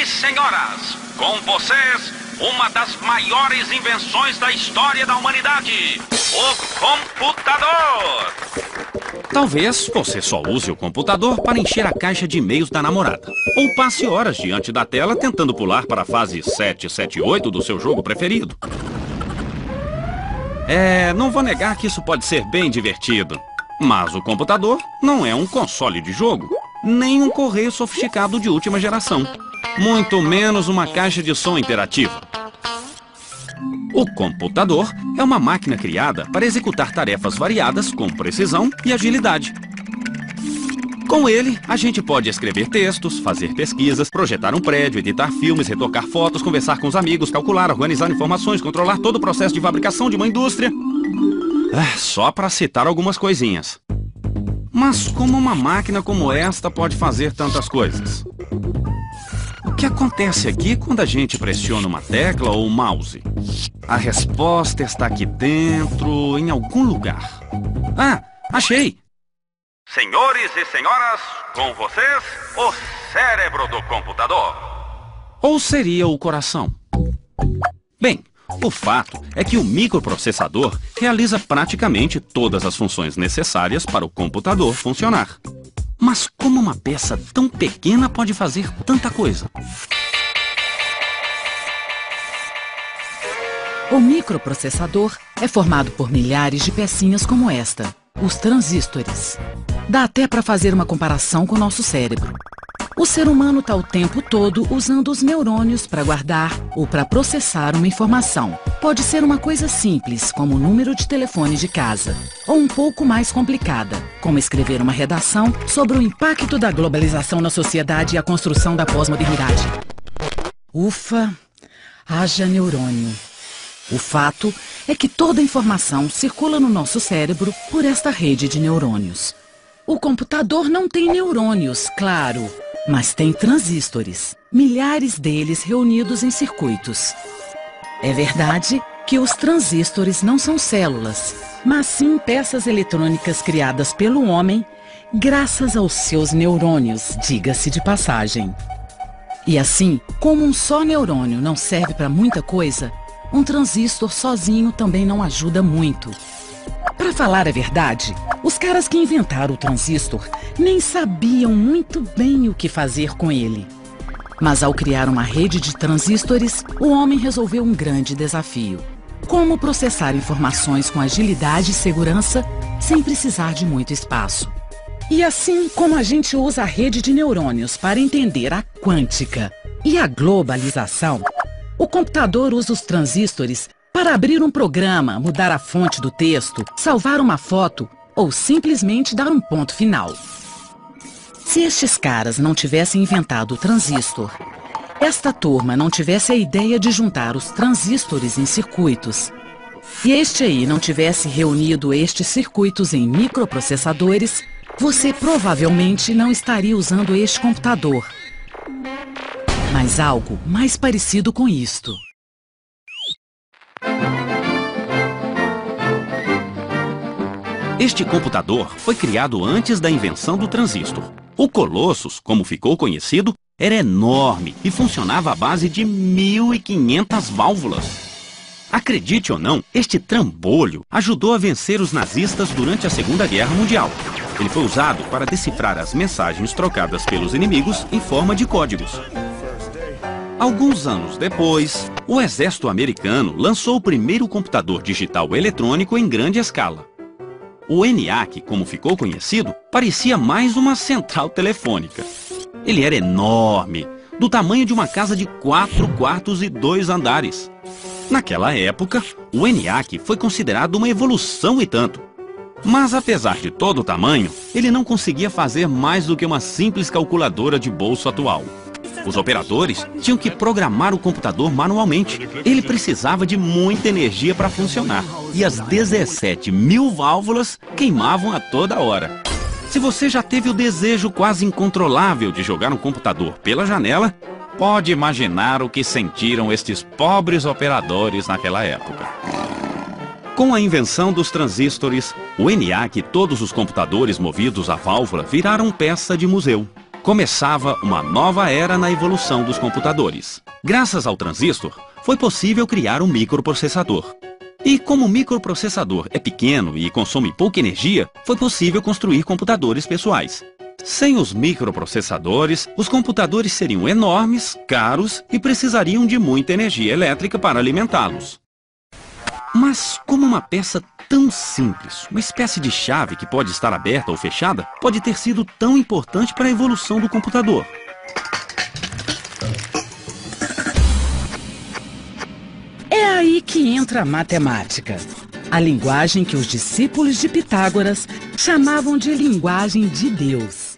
senhoras, com vocês, uma das maiores invenções da história da humanidade, o computador. Talvez você só use o computador para encher a caixa de e-mails da namorada. Ou passe horas diante da tela tentando pular para a fase 778 do seu jogo preferido. Não vou negar que isso pode ser bem divertido. Mas o computador não é um console de jogo, nem um correio sofisticado de última geração. Muito menos uma caixa de som interativa. O computador é uma máquina criada para executar tarefas variadas com precisão e agilidade. Com ele, a gente pode escrever textos, fazer pesquisas, projetar um prédio, editar filmes, retocar fotos, conversar com os amigos, calcular, organizar informações, controlar todo o processo de fabricação de uma indústria. Só para citar algumas coisinhas. Mas como uma máquina como esta pode fazer tantas coisas? O que acontece aqui quando a gente pressiona uma tecla ou um mouse? A resposta está aqui dentro, em algum lugar. Achei! Senhores e senhoras, com vocês, o cérebro do computador. Ou seria o coração? Bem, o fato é que o microprocessador realiza praticamente todas as funções necessárias para o computador funcionar. Mas como uma peça tão pequena pode fazer tanta coisa? O microprocessador é formado por milhares de pecinhas como esta, os transistores. Dá até para fazer uma comparação com o nosso cérebro. O ser humano está o tempo todo usando os neurônios para guardar ou para processar uma informação. Pode ser uma coisa simples, como o número de telefone de casa, ou um pouco mais complicada, como escrever uma redação sobre o impacto da globalização na sociedade e a construção da pós-modernidade. Ufa, haja neurônio. O fato é que toda a informação circula no nosso cérebro por esta rede de neurônios. O computador não tem neurônios, claro, mas tem transistores, milhares deles reunidos em circuitos. É verdade que os transistores não são células, mas sim peças eletrônicas criadas pelo homem graças aos seus neurônios, diga-se de passagem. E assim, como um só neurônio não serve para muita coisa, um transistor sozinho também não ajuda muito. Para falar a verdade, os caras que inventaram o transistor nem sabiam muito bem o que fazer com ele. Mas ao criar uma rede de transistores, o homem resolveu um grande desafio. Como processar informações com agilidade e segurança sem precisar de muito espaço. E assim como a gente usa a rede de neurônios para entender a quântica e a globalização, o computador usa os transistores para abrir um programa, mudar a fonte do texto, salvar uma foto ou simplesmente dar um ponto final. Se estes caras não tivessem inventado o transistor, esta turma não tivesse a ideia de juntar os transistores em circuitos, e este aí não tivesse reunido estes circuitos em microprocessadores, você provavelmente não estaria usando este computador. Mas algo mais parecido com isto. Este computador foi criado antes da invenção do transistor. O Colossus, como ficou conhecido, era enorme e funcionava à base de 1.500 válvulas. Acredite ou não, este trambolho ajudou a vencer os nazistas durante a Segunda Guerra Mundial. Ele foi usado para decifrar as mensagens trocadas pelos inimigos em forma de códigos. Alguns anos depois, o exército americano lançou o primeiro computador digital eletrônico em grande escala. O ENIAC, como ficou conhecido, parecia mais uma central telefônica. Ele era enorme, do tamanho de uma casa de 4 quartos e 2 andares. Naquela época, o ENIAC foi considerado uma evolução e tanto. Mas apesar de todo o tamanho, ele não conseguia fazer mais do que uma simples calculadora de bolso atual. Os operadores tinham que programar o computador manualmente. Ele precisava de muita energia para funcionar. E as 17.000 válvulas queimavam a toda hora. Se você já teve o desejo quase incontrolável de jogar um computador pela janela, pode imaginar o que sentiram estes pobres operadores naquela época. Com a invenção dos transistores, o ENIAC e todos os computadores movidos a válvula viraram peça de museu. Começava uma nova era na evolução dos computadores. Graças ao transistor, foi possível criar um microprocessador. E como o microprocessador é pequeno e consome pouca energia, foi possível construir computadores pessoais. Sem os microprocessadores, os computadores seriam enormes, caros e precisariam de muita energia elétrica para alimentá-los. Mas como uma peça tão simples, uma espécie de chave que pode estar aberta ou fechada, pode ter sido tão importante para a evolução do computador? É aí que entra a matemática. A linguagem que os discípulos de Pitágoras chamavam de linguagem de Deus.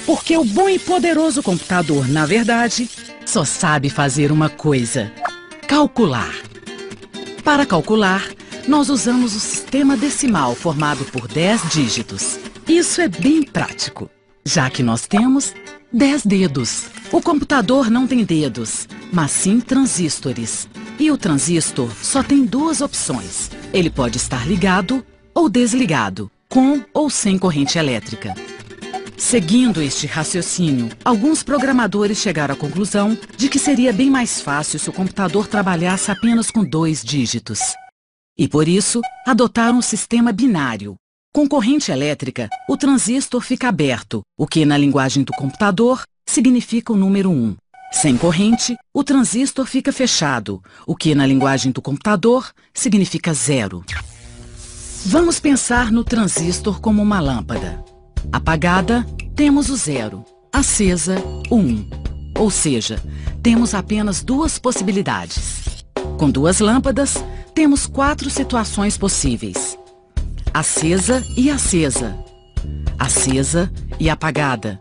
Porque o bom e poderoso computador, na verdade, só sabe fazer uma coisa: calcular. Para calcular, nós usamos o sistema decimal formado por 10 dígitos. Isso é bem prático, já que nós temos 10 dedos. O computador não tem dedos, mas sim transistores. E o transistor só tem duas opções. Ele pode estar ligado ou desligado, com ou sem corrente elétrica. Seguindo este raciocínio, alguns programadores chegaram à conclusão de que seria bem mais fácil se o computador trabalhasse apenas com 2 dígitos. E por isso, adotaram um sistema binário. Com corrente elétrica, o transistor fica aberto, o que na linguagem do computador significa o número 1. Sem corrente, o transistor fica fechado, o que na linguagem do computador significa 0. Vamos pensar no transistor como uma lâmpada. Apagada, temos o 0. Acesa, o 1. Ou seja, temos apenas 2 possibilidades. Com 2 lâmpadas, temos 4 situações possíveis: acesa e acesa, acesa e apagada,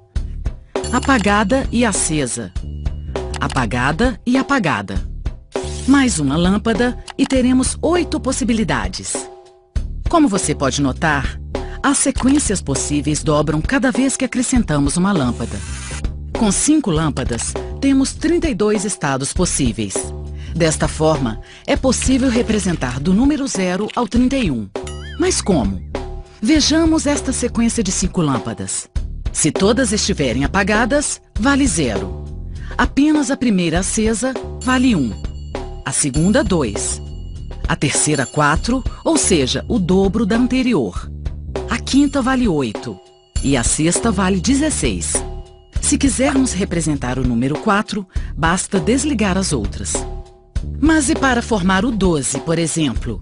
apagada e acesa, apagada e apagada. Mais uma lâmpada e teremos 8 possibilidades. Como você pode notar, as sequências possíveis dobram cada vez que acrescentamos uma lâmpada. Com 5 lâmpadas, temos 32 estados possíveis. Desta forma, é possível representar do número 0 ao 31. Mas como? Vejamos esta sequência de 5 lâmpadas. Se todas estiverem apagadas, vale 0. Apenas a primeira acesa vale 1. A segunda, 2. A terceira, 4, ou seja, o dobro da anterior. A quinta vale 8. E a sexta vale 16. Se quisermos representar o número 4, basta desligar as outras. Mas e para formar o 12, por exemplo?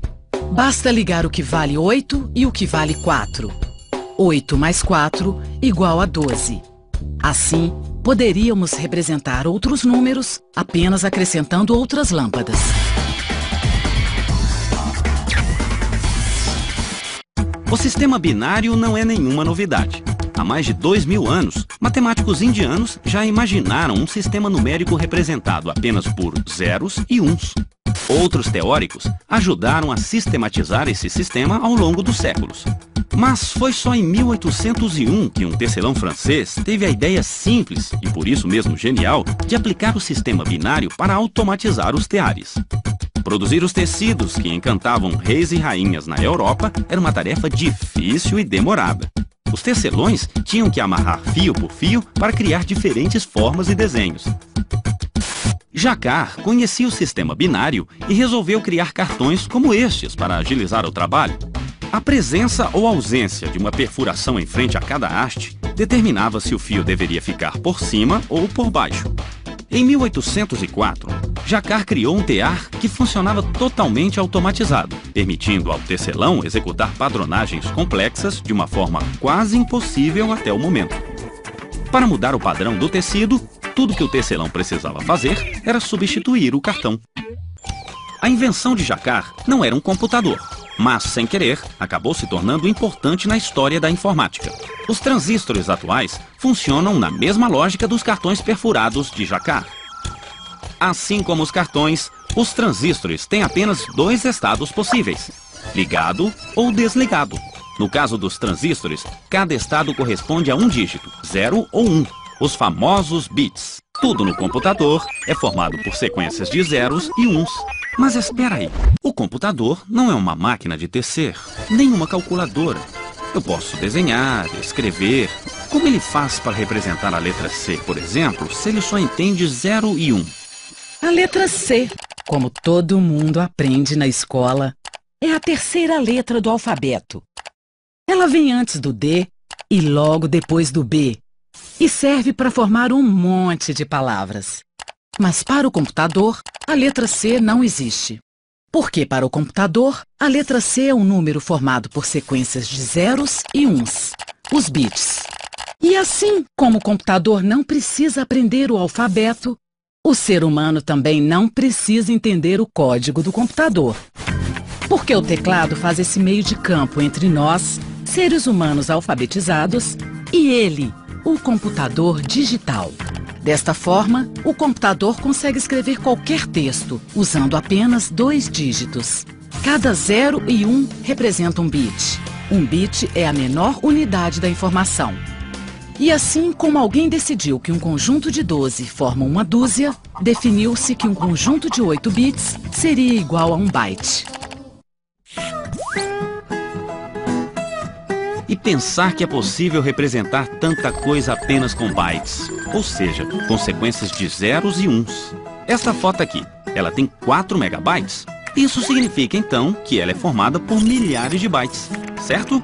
Basta ligar o que vale 8 e o que vale 4. 8 mais 4 igual a 12. Assim, poderíamos representar outros números apenas acrescentando outras lâmpadas. O sistema binário não é nenhuma novidade. Há mais de 2000 anos, matemáticos indianos já imaginaram um sistema numérico representado apenas por zeros e uns. Outros teóricos ajudaram a sistematizar esse sistema ao longo dos séculos. Mas foi só em 1801 que um tecelão francês teve a ideia simples, e por isso mesmo genial, de aplicar o sistema binário para automatizar os teares. Produzir os tecidos que encantavam reis e rainhas na Europa era uma tarefa difícil e demorada. Os tecelões tinham que amarrar fio por fio para criar diferentes formas e desenhos. Jacquard conhecia o sistema binário e resolveu criar cartões como estes para agilizar o trabalho. A presença ou ausência de uma perfuração em frente a cada haste determinava se o fio deveria ficar por cima ou por baixo. Em 1804, Jacquard criou um tear que funcionava totalmente automatizado, permitindo ao tecelão executar padronagens complexas de uma forma quase impossível até o momento. Para mudar o padrão do tecido, tudo que o tecelão precisava fazer era substituir o cartão. A invenção de Jacquard não era um computador, mas, sem querer, acabou se tornando importante na história da informática. Os transistores atuais funcionam na mesma lógica dos cartões perfurados de Jacquard. Assim como os cartões, os transistores têm apenas 2 estados possíveis: ligado ou desligado. No caso dos transistores, cada estado corresponde a um dígito, 0 ou 1, os famosos bits. Tudo no computador é formado por sequências de zeros e uns. Mas espera aí, o computador não é uma máquina de tecer, nem uma calculadora. Eu posso desenhar, escrever, Como ele faz para representar a letra C, por exemplo, se ele só entende 0 e 1? A letra C, como todo mundo aprende na escola, é a terceira letra do alfabeto. Ela vem antes do D e logo depois do B e serve para formar um monte de palavras. Mas para o computador, a letra C não existe. Porque para o computador, a letra C é um número formado por sequências de zeros e uns, os bits. E assim como o computador não precisa aprender o alfabeto, o ser humano também não precisa entender o código do computador. Porque o teclado faz esse meio de campo entre nós, seres humanos alfabetizados, e ele, o computador digital. Desta forma, o computador consegue escrever qualquer texto, usando apenas 2 dígitos. Cada 0 e 1 representa um bit. Um bit é a menor unidade da informação. E assim como alguém decidiu que um conjunto de 12 forma uma dúzia, definiu-se que um conjunto de 8 bits seria igual a um byte. E pensar que é possível representar tanta coisa apenas com bytes, ou seja, com sequências de zeros e uns. Esta foto aqui, ela tem 4 megabytes. Isso significa então que ela é formada por milhares de bytes, certo?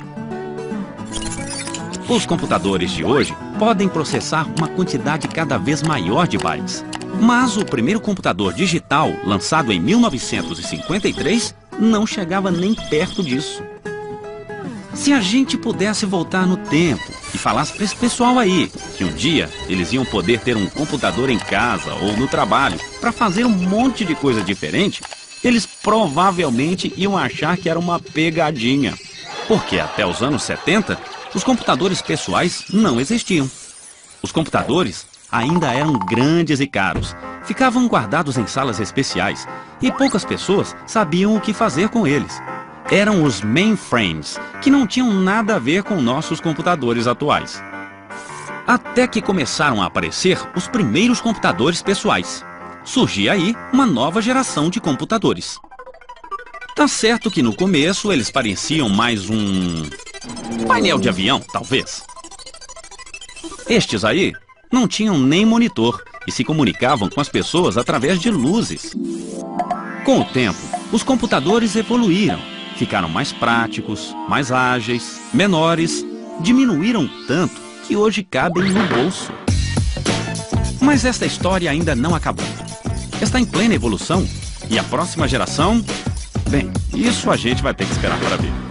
Os computadores de hoje podem processar uma quantidade cada vez maior de bytes. Mas o primeiro computador digital, lançado em 1953, não chegava nem perto disso. Se a gente pudesse voltar no tempo e falasse para esse pessoal aí que um dia eles iam poder ter um computador em casa ou no trabalho para fazer um monte de coisa diferente, eles provavelmente iam achar que era uma pegadinha. Porque até os anos 70, os computadores pessoais não existiam. Os computadores ainda eram grandes e caros, ficavam guardados em salas especiais e poucas pessoas sabiam o que fazer com eles. Eram os mainframes, que não tinham nada a ver com nossos computadores atuais. Até que começaram a aparecer os primeiros computadores pessoais. Surgia aí uma nova geração de computadores. Tá certo que no começo eles pareciam mais um painel de avião, talvez. Estes aí não tinham nem monitor e se comunicavam com as pessoas através de luzes. Com o tempo, os computadores evoluíram. Ficaram mais práticos, mais ágeis, menores, diminuíram tanto que hoje cabem no bolso. Mas esta história ainda não acabou. Está em plena evolução e a próxima geração, bem, isso a gente vai ter que esperar para ver.